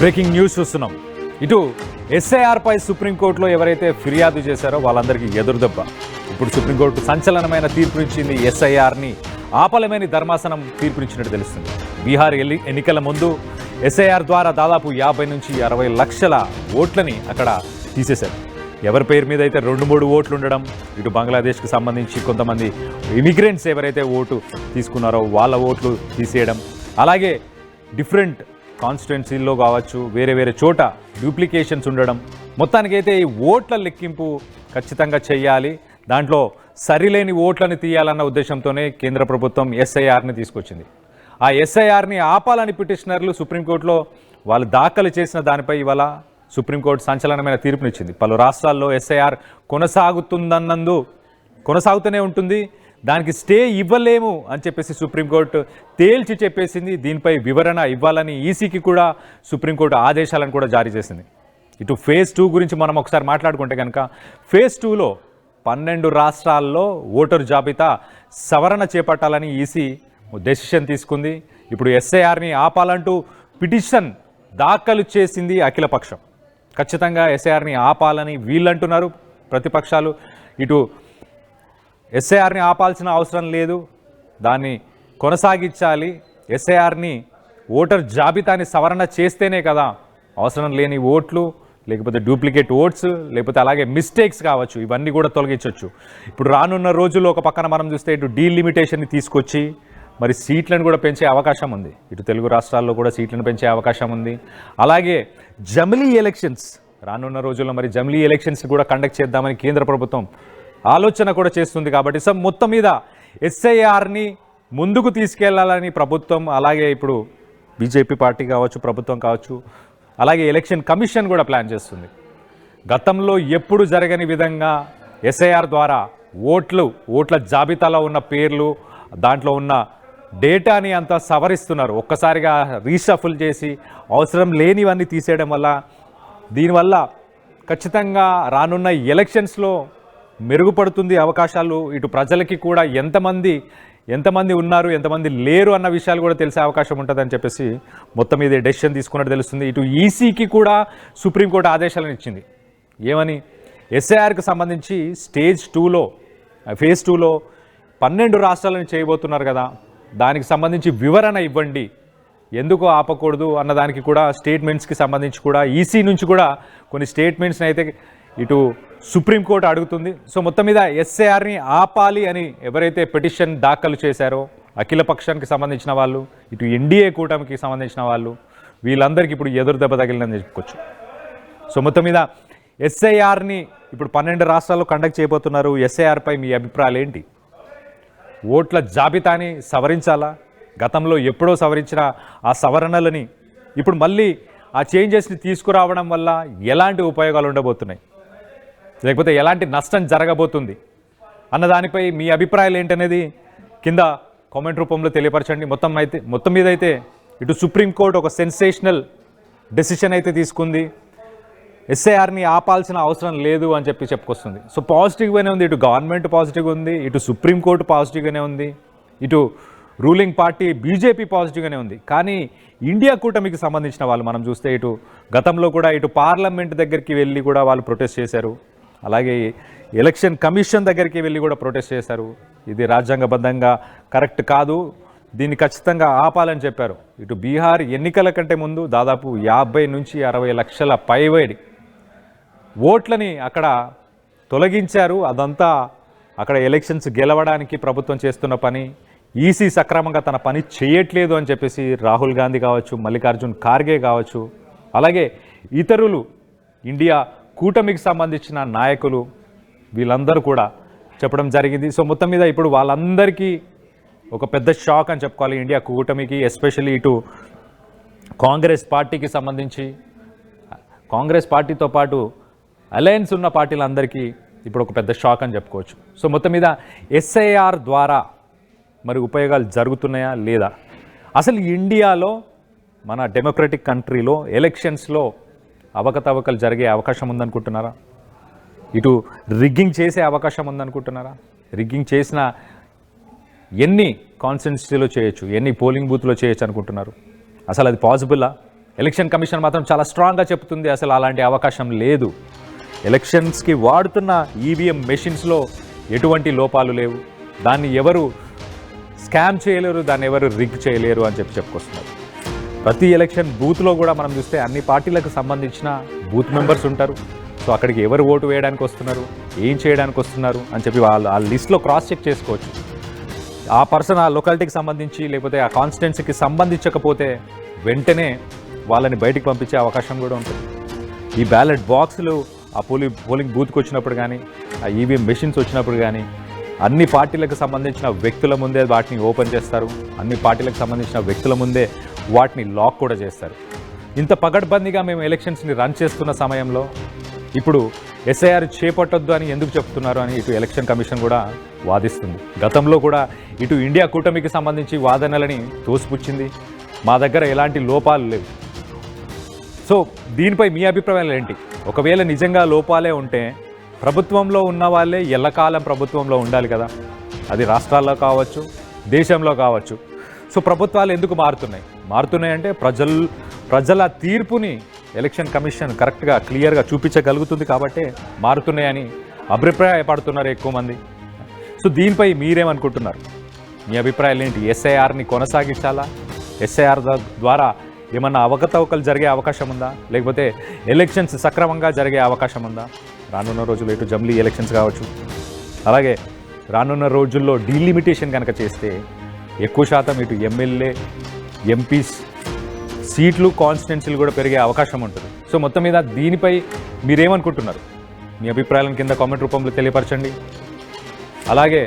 Breaking news చూస్తున్నాం. ఇటు SIR పై సుప్రీంకోర్టులో ఎవరైతే ఫిర్యాదు చేశారో వాళ్ళందరికీ ఎదురుదెబ్బ. ఇప్పుడు సుప్రీంకోర్టు సంచలనమైన తీర్పునిచ్చింది. ఎస్ఐఆర్ని ఆపలేమని ధర్మాసనం తీర్పునిచ్చినట్టు తెలుస్తుంది. బీహార్ ఎన్నికల ముందు ఎస్ఐఆర్ ద్వారా దాదాపు 50 నుంచి 60 లక్షల ఓట్లని అక్కడ తీసేశారు. ఎవరి పేరు మీద అయితే 2-3 ఓట్లు ఉండడం, ఇటు బంగ్లాదేశ్కి సంబంధించి కొంతమంది ఇమిగ్రెంట్స్ ఎవరైతే ఓటు తీసుకున్నారో వాళ్ళ ఓట్లు తీసేయడం, అలాగే డిఫరెంట్ కాన్స్టిట్యున్సీల్లో కావచ్చు వేరే వేరే చోట డూప్లికేషన్స్ ఉండడం, మొత్తానికైతే ఈ ఓట్ల లెక్కింపు ఖచ్చితంగా చేయాలి, దాంట్లో సరిలేని ఓట్లను తీయాలన్న ఉద్దేశంతోనే కేంద్ర ప్రభుత్వం ఎస్ఐఆర్ని తీసుకొచ్చింది. ఆ ఎస్ఐఆర్ని ఆపాలని పిటిషనర్లు సుప్రీంకోర్టులో వాళ్ళు దాఖలు చేసిన దానిపై ఇవాళ సుప్రీంకోర్టు సంచలనమైన తీర్పునిచ్చింది. పలు రాష్ట్రాల్లో ఎస్ఐఆర్ కొనసాగుతూనే ఉంటుంది, దానికి స్టే ఇవ్వలేము అని చెప్పేసి సుప్రీంకోర్టు తేల్చి చెప్పేసింది. దీనిపై వివరణ ఇవ్వాలని ఈసీకి కూడా సుప్రీంకోర్టు ఆదేశాలను కూడా జారీ చేసింది. ఇటు ఫేజ్ 2 గురించి మనం ఒకసారి మాట్లాడుకుంటే కనుక ఫేజ్ 2లో 12 రాష్ట్రాల్లో ఓటరు జాబితా సవరణ చేపట్టాలని ఈసీ డెసిషన్ తీసుకుంది. ఇప్పుడు ఎస్ఐఆర్ని ఆపాలంటూ పిటిషన్ దాఖలు చేసింది అఖిలపక్షం. ఖచ్చితంగా ఎస్ఐఆర్ని ఆపాలని వీళ్ళంటున్నారు ప్రతిపక్షాలు. ఇటు ఎస్ఐఆర్ని ఆపాల్సిన అవసరం లేదు, దాన్ని కొనసాగించాలి, ఎస్ఐఆర్ని ఓటర్ జాబితాని సవరణ చేస్తేనే కదా అవసరం లేని ఓట్లు, లేకపోతే డూప్లికేట్ ఓట్స్, లేకపోతే అలాగే మిస్టేక్స్ కావచ్చు, ఇవన్నీ కూడా తొలగించవచ్చు. ఇప్పుడు రానున్న రోజుల్లో ఒక పక్కన మనం చూస్తే ఇటు డీలిమిటేషన్ని తీసుకొచ్చి మరి సీట్లను కూడా పెంచే అవకాశం ఉంది. ఇటు తెలుగు రాష్ట్రాల్లో కూడా సీట్లను పెంచే అవకాశం ఉంది. అలాగే జమిలీ ఎలక్షన్స్ రానున్న రోజుల్లో మరి జమిలీ ఎలక్షన్స్ కూడా కండక్ట్ చేద్దామని కేంద్ర ప్రభుత్వం ఆలోచన కూడా చేస్తుంది. కాబట్టి మొత్తం మీద ఎస్ఐఆర్ని ముందుకు తీసుకెళ్లాలని ప్రభుత్వం, అలాగే ఇప్పుడు బీజేపీ పార్టీ కావచ్చు, ప్రభుత్వం కావచ్చు, అలాగే ఎలక్షన్ కమిషన్ కూడా ప్లాన్ చేస్తుంది. గతంలో ఎప్పుడు జరగని విధంగా ఎస్ఐఆర్ ద్వారా ఓట్ల జాబితాలో ఉన్న పేర్లు, దాంట్లో ఉన్న డేటాని అంతా సవరిస్తున్నారు. ఒక్కసారిగా రీషఫుల్ చేసి అవసరం లేనివన్నీ తీసేయడం వల్ల దీనివల్ల ఖచ్చితంగా రానున్న ఎలక్షన్స్లో మెరుగుపడుతుంది అవకాశాలు. ఇటు ప్రజలకి కూడా ఎంతమంది ఉన్నారు, ఎంతమంది లేరు అన్న విషయాలు కూడా తెలిసే అవకాశం ఉంటుందని చెప్పేసి మొత్తం మీద డెసిషన్ తీసుకున్నట్టు తెలుస్తుంది. ఇటు ఈసీకి కూడా సుప్రీంకోర్టు ఆదేశాలను ఇచ్చింది. ఏమని? ఎస్ఐఆర్కి సంబంధించి ఫేజ్ 2లో 12 రాష్ట్రాలను చేయబోతున్నారు కదా, దానికి సంబంధించి వివరణ ఇవ్వండి, ఎందుకు ఆపకూడదు అన్నదానికి కూడా స్టేట్మెంట్స్కి సంబంధించి కూడా ఈసీ నుంచి కూడా కొన్ని స్టేట్మెంట్స్ని అయితే ఇటు సుప్రీంకోర్టు అడుగుతుంది. మొత్తం మీద ఎస్ఐఆర్ని ఆపాలి అని ఎవరైతే పిటిషన్ దాఖలు చేశారో అఖిలపక్షానికి సంబంధించిన వాళ్ళు, ఇటు ఎన్డీఏ కూటమికి సంబంధించిన వాళ్ళు, వీళ్ళందరికీ ఇప్పుడు ఎదురు దెబ్బ తగిలిందని చెప్పుకోవచ్చు. మొత్తం మీద ఎస్ఐఆర్ని ఇప్పుడు 12 రాష్ట్రాల్లో కండక్ట్ చేయబోతున్నారు. ఎస్ఐఆర్పై మీ అభిప్రాయాలు ఏంటి? ఓట్ల జాబితాని సవరించాలా? గతంలో ఎప్పుడో సవరించిన ఆ సవరణలని ఇప్పుడు మళ్ళీ ఆ చేంజెస్ని తీసుకురావడం వల్ల ఎలాంటి ఉపయోగాలు ఉండబోతున్నాయి, లేకపోతే ఎలాంటి నష్టం జరగబోతుంది అన్న దానిపై మీ అభిప్రాయాలు ఏంటనేది కింద కామెంట్ రూపంలో తెలియపరచండి. మొత్తం మీద అయితే ఇటు సుప్రీంకోర్టు ఒక సెన్సేషనల్ డెసిషన్ అయితే తీసుకుంది. ఎస్ఐఆర్ని ఆపాల్సిన అవసరం లేదు అని చెప్పుకొస్తుంది. పాజిటివ్గానే ఉంది. ఇటు గవర్నమెంట్ పాజిటివ్గా ఉంది, ఇటు సుప్రీంకోర్టు పాజిటివ్గానే ఉంది, ఇటు రూలింగ్ పార్టీ బీజేపీ పాజిటివ్గానే ఉంది. కానీ ఇండియా కూటమికి సంబంధించిన వాళ్ళు మనం చూస్తే ఇటు గతంలో కూడా ఇటు పార్లమెంట్ దగ్గరికి వెళ్ళి కూడా వాళ్ళు ప్రొటెస్ట్ చేశారు, అలాగే ఎలక్షన్ కమిషన్ దగ్గరికి వెళ్ళి కూడా ప్రొటెస్ట్ చేశారు. ఇది రాజ్యాంగబద్ధంగా కరెక్ట్ కాదు, దీన్ని ఖచ్చితంగా ఆపాలని చెప్పారు. ఇటు బీహార్ ఎన్నికల కంటే ముందు దాదాపు 50 నుంచి 60 లక్షల పైవేడి ఓట్లని అక్కడ తొలగించారు. అదంతా అక్కడ ఎలక్షన్స్ గెలవడానికి ప్రభుత్వం చేస్తున్న పని. ఈసీ సక్రమంగా తన పని చేయట్లేదు అని చెప్పేసి రాహుల్ గాంధీ కావచ్చు, మల్లికార్జున్ ఖార్గే కావచ్చు, అలాగే ఇతరులు ఇండియా కూటమికి సంబంధించిన నాయకులు వీళ్ళందరూ కూడా చెప్పడం జరిగింది. మొత్తం మీద ఇప్పుడు వాళ్ళందరికీ ఒక పెద్ద షాక్ అని చెప్పుకోవాలి. ఇండియా కూటమికి, ఎస్పెషల్లీ ఇటు కాంగ్రెస్ పార్టీకి సంబంధించి, కాంగ్రెస్ పార్టీతో పాటు అలయన్స్ ఉన్న పార్టీలందరికీ ఇప్పుడు ఒక పెద్ద షాక్ అని చెప్పుకోవచ్చు. మొత్తం మీద ఎస్ఐఆర్ ద్వారా మరి ఉపయోగాలు జరుగుతున్నాయా లేదా? అసలు ఇండియాలో మన డెమోక్రటిక్ కంట్రీలో ఎలక్షన్స్లో అవకతవకలు జరిగే అవకాశం ఉందనుకుంటున్నారా? ఇటు రిగ్గింగ్ చేసే అవకాశం ఉందనుకుంటున్నారా? రిగ్గింగ్ చేసిన ఎన్ని కాన్స్టిట్యున్సీలో చేయొచ్చు, ఎన్ని పోలింగ్ బూత్లో చేయొచ్చు అనుకుంటున్నారు? అసలు అది పాసిబుల్లా? ఎలక్షన్ కమిషన్ మాత్రం చాలా స్ట్రాంగ్గా చెప్తుంది అసలు అలాంటి అవకాశం లేదు. ఎలక్షన్స్కి వాడుతున్న ఈవీఎం మెషిన్స్లో ఎటువంటి లోపాలు లేవు, దాన్ని ఎవరు స్కామ్ చేయలేరు, దాన్ని ఎవరు రిగ్ చేయలేరు అని చెప్పుకొస్తున్నారు. ప్రతి ఎలక్షన్ బూత్లో కూడా మనం చూస్తే అన్ని పార్టీలకు సంబంధించిన బూత్ మెంబర్స్ ఉంటారు. సో అక్కడికి ఎవరు ఓటు వేయడానికి వస్తున్నారు, ఏం చేయడానికి వస్తున్నారు అని చెప్పి వాళ్ళు ఆ లిస్ట్లో క్రాస్ చెక్ చేసుకోవచ్చు. ఆ పర్సన్ ఆ లొకాలిటీకి సంబంధించి లేకపోతే ఆ కాన్స్టిట్యున్సీకి సంబంధించకపోతే వెంటనే వాళ్ళని బయటికి పంపించే అవకాశం కూడా ఉంటుంది. ఈ బ్యాలెట్ బాక్సులు ఆ పోలింగ్ బూత్కి వచ్చినప్పుడు కానీ, ఆ ఈవీఎం మెషిన్స్ వచ్చినప్పుడు కానీ అన్ని పార్టీలకు సంబంధించిన వ్యక్తుల ముందే వాటిని ఓపెన్ చేస్తారు, అన్ని పార్టీలకు సంబంధించిన వ్యక్తుల ముందే వాటిని లాక్ కూడా చేస్తారు. ఇంత పగడ్బందీగా మేము ఎలక్షన్స్ని రన్ చేస్తున్న సమయంలో ఇప్పుడు ఎస్ఐఆర్ చేపట్టొద్దు అని ఎందుకు చెప్తున్నారు అని ఇటు ఎలక్షన్ కమిషన్ కూడా వాదిస్తుంది. గతంలో కూడా ఇటు ఇండియా కూటమికి సంబంధించి వాదనలని తోసిపుచ్చింది. మా దగ్గర ఎలాంటి లోపాలు లేవు. సో దీనిపై మీ అభిప్రాయాలు ఏంటి? ఒకవేళ నిజంగా లోపాలే ఉంటే ప్రభుత్వంలో ఉన్న వాళ్ళే ఎల్లకాలం ప్రభుత్వంలో ఉండాలి కదా, అది రాష్ట్రాల్లో కావచ్చు, దేశంలో కావచ్చు. సో ప్రభుత్వాలు ఎందుకు మారుతున్నాయంటే ప్రజల తీర్పుని ఎలక్షన్ కమిషన్ కరెక్ట్గా క్లియర్గా చూపించగలుగుతుంది కాబట్టే మారుతున్నాయని అభిప్రాయపడుతున్నారు ఎక్కువ మంది. సో దీనిపై మీరేమనుకుంటున్నారు? మీ అభిప్రాయాలు ఏంటి? ఎస్ఐఆర్ని కొనసాగించాలా? ఎస్ఐఆర్ ద్వారా ఏమన్నా అవకతవకలు జరిగే అవకాశం ఉందా? లేకపోతే ఎలక్షన్స్ సక్రమంగా జరిగే అవకాశం ఉందా? రానున్న రోజుల్లో ఇటు జమిలీ ఎలక్షన్స్ కావచ్చు, అలాగే రానున్న రోజుల్లో డీలిమిటేషన్ కనుక చేస్తే ఎక్కువ శాతం ఇటు ఎమ్మెల్యే ఎంపీస్ సీట్లు కాన్స్టిట్యున్సీలు కూడా పెరిగే అవకాశం ఉంటుంది. సో మొత్తం మీద దీనిపై మీరేమనుకుంటున్నారు? మీ అభిప్రాయాలను కింద కామెంట్ రూపంలో తెలియపరచండి. అలాగే